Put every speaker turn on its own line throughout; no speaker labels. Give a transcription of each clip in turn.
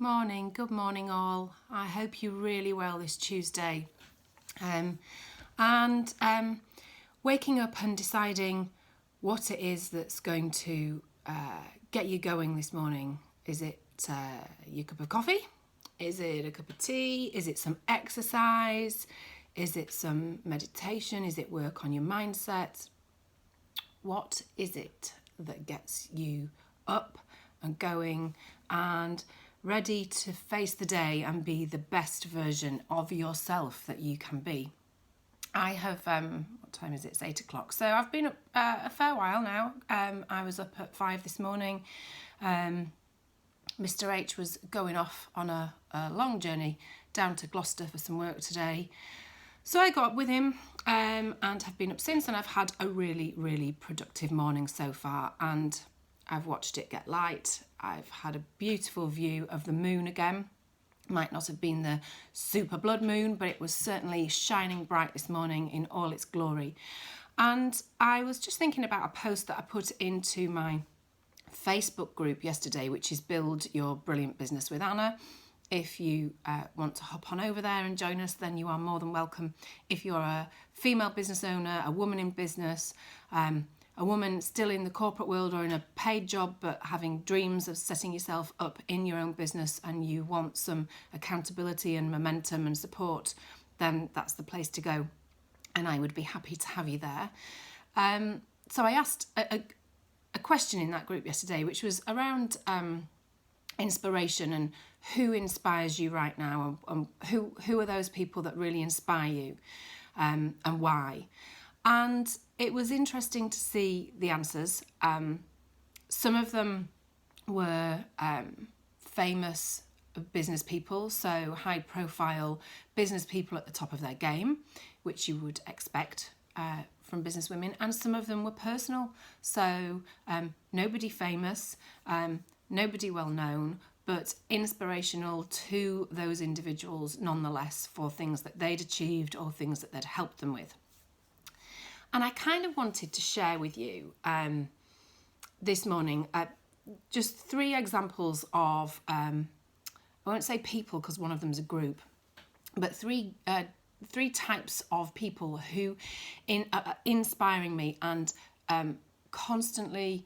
Good morning all. I hope you're really well this Tuesday. Waking up and deciding what it is that's going to get you going this morning. Is it your cup of coffee? Is it a cup of tea? Is it some exercise? Is it some meditation? Is it work on your mindset? What is it that gets you up and going and ready to face the day and be the best version of yourself that you can be? I have, what time is it? It's 8 o'clock. So I've been up a fair while now. I was up at 5 this morning. Mr. H was going off on a long journey down to Gloucester for some work today. So I got up with him and have been up since, and I've had a really, really productive morning so far, and I've watched it get light. I've had a beautiful view of the moon again. Might not have been the super blood moon, but it was certainly shining bright this morning in all its glory. And I was just thinking about a post that I put into my Facebook group yesterday, which is Build Your Brilliant Business with Anna. If you want to hop on over there and join us, then you are more than welcome. If you're a female business owner, a woman in business, a woman still in the corporate world or in a paid job but having dreams of setting yourself up in your own business, and you want some accountability and momentum and support, then that's the place to go, and I would be happy to have you there. So I asked a question in that group yesterday, which was around inspiration and who inspires you right now, and who are those people that really inspire you, and why. And it was interesting to see the answers. Some of them were famous business people, so high profile business people at the top of their game, which you would expect from business women. And some of them were personal, so nobody famous, nobody well known, but inspirational to those individuals nonetheless for things that they'd achieved or things that they'd helped them with. And I kind of wanted to share with you this morning just 3 examples of, I won't say people because one of them is a group, but three types of people who are inspiring me and constantly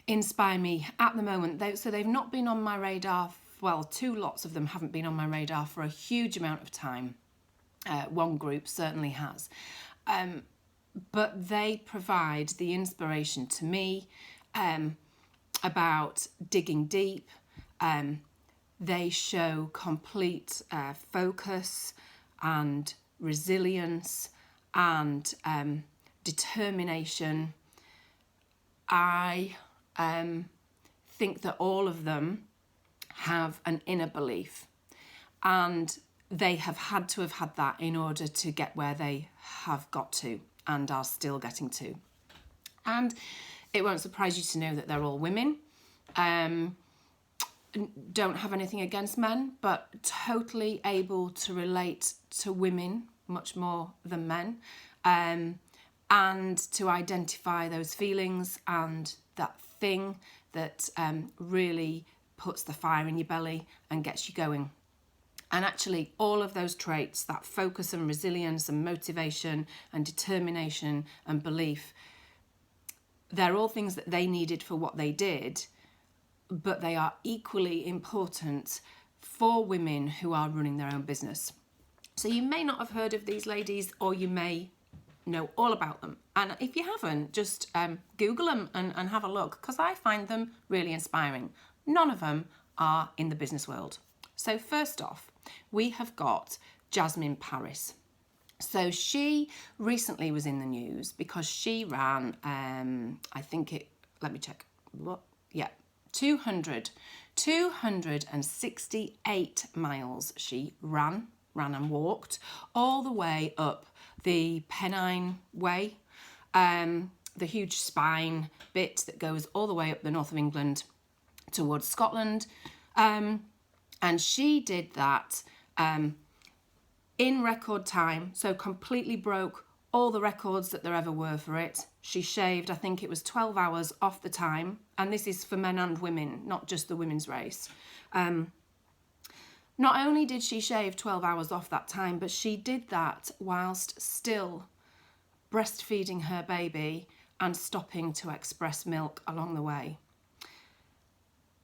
inspire me at the moment. So they've not been on my radar, well, 2 lots of them haven't been on my radar for a huge amount of time. One group certainly has. But they provide the inspiration to me about digging deep. They show complete focus and resilience and determination. I think that all of them have an inner belief, and they have had to have had that in order to get where they have got to and are still getting to. And it won't surprise you to know that they're all women. Don't have anything against men, but totally able to relate to women much more than men, and to identify those feelings and that thing that really puts the fire in your belly and gets you going. And actually, all of those traits, that focus and resilience and motivation and determination and belief, they're all things that they needed for what they did, but they are equally important for women who are running their own business. So you may not have heard of these ladies, or you may know all about them. And if you haven't, just Google them and have a look, because I find them really inspiring. None of them are in the business world. So first off, we have got Jasmine Paris. So she recently was in the news because she ran, 268 miles she ran and walked all the way up the Pennine Way, the huge spine bit that goes all the way up the north of England towards Scotland. And she did that in record time, so completely broke all the records that there ever were for it. She shaved, I think it was 12 hours off the time, and this is for men and women, not just the women's race. Not only did she shave 12 hours off that time, but she did that whilst still breastfeeding her baby and stopping to express milk along the way.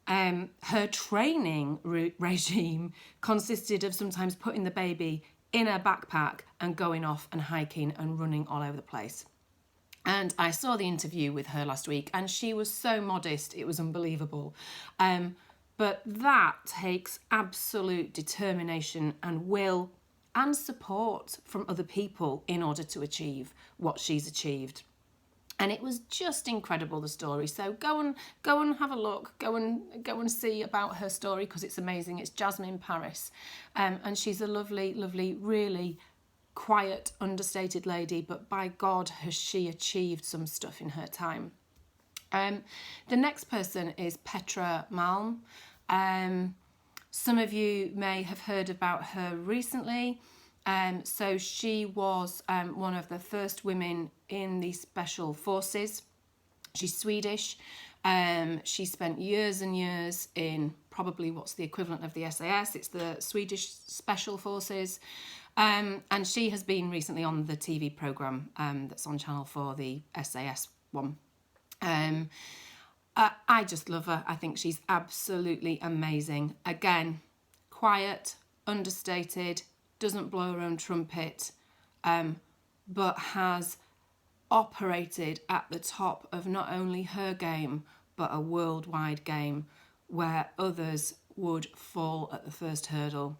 Her training regime consisted of sometimes putting the baby in a backpack and going off and hiking and running all over the place. And I saw the interview with her last week, and she was so modest, it was unbelievable. But that takes absolute determination and will and support from other people in order to achieve what she's achieved. And it was just incredible, the story. So go and have a look. Go and see about her story, because it's amazing. It's Jasmine Paris, and she's a lovely, lovely, really quiet, understated lady. But by God, has she achieved some stuff in her time. The next person is Petra Mom. Some of you may have heard about her recently. So she was one of the first women in the special forces. She's Swedish. She spent years and years in probably what's the equivalent of the SAS. It's the Swedish Special Forces. And she has been recently on the TV programme that's on Channel 4, the SAS one. I just love her. I think she's absolutely amazing. Again, quiet, understated, doesn't blow her own trumpet, but has operated at the top of not only her game, but a worldwide game where others would fall at the first hurdle.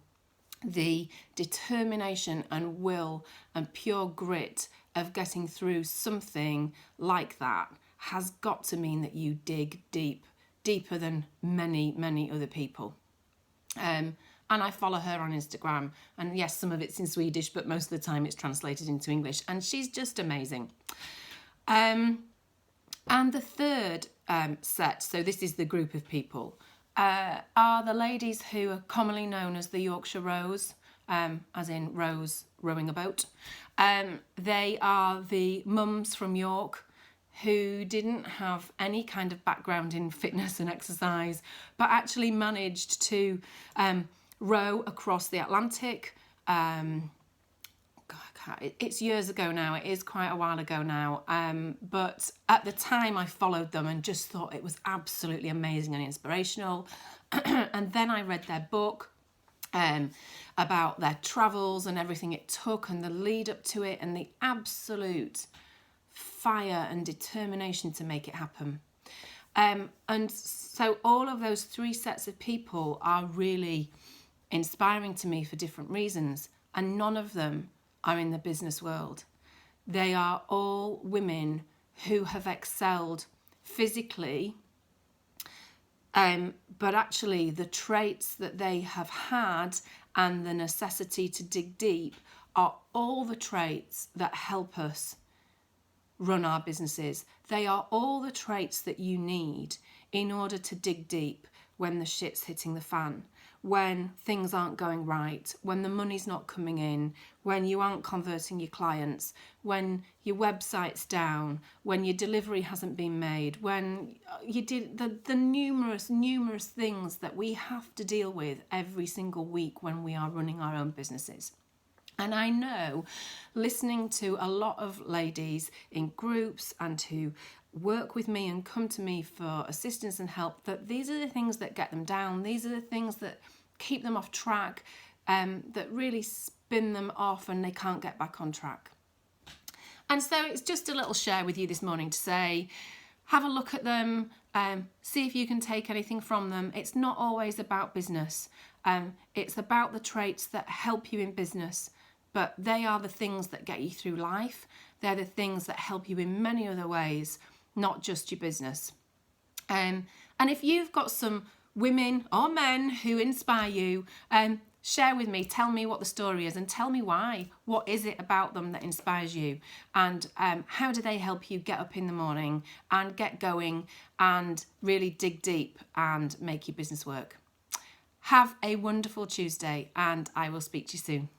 The determination and will and pure grit of getting through something like that has got to mean that you dig deeper than many, many other people. And I follow her on Instagram, and yes, some of it's in Swedish, but most of the time it's translated into English, and she's just amazing. And the third set, so this is the group of people, are the ladies who are commonly known as the Yorkshire Rows, as in Rose rowing a boat. They are the mums from York who didn't have any kind of background in fitness and exercise, but actually managed to row across the Atlantic. It's years ago now, it is quite a while ago now, but at the time I followed them and just thought it was absolutely amazing and inspirational. And then I read their book about their travels and everything it took and the lead up to it and the absolute fire and determination to make it happen. And so all of those three sets of people are really inspiring to me for different reasons, and none of them are in the business world. They are all women who have excelled physically, but actually the traits that they have had and the necessity to dig deep are all the traits that help us run our businesses. They are all the traits that you need in order to dig deep when the shit's hitting the fan, when things aren't going right, when the money's not coming in, when you aren't converting your clients, when your website's down, when your delivery hasn't been made, when you did the numerous things that we have to deal with every single week when we are running our own businesses. And I know, listening to a lot of ladies in groups and who work with me and come to me for assistance and help, that these are the things that get them down. These are the things that keep them off track, that really spin them off and they can't get back on track. And so it's just a little share with you this morning to say, have a look at them, see if you can take anything from them. It's not always about business. It's about the traits that help you in business. But they are the things that get you through life. They're the things that help you in many other ways, not just your business. And if you've got some women or men who inspire you, share with me, tell me what the story is and tell me why. What is it about them that inspires you? And how do they help you get up in the morning and get going and really dig deep and make your business work? Have a wonderful Tuesday, and I will speak to you soon.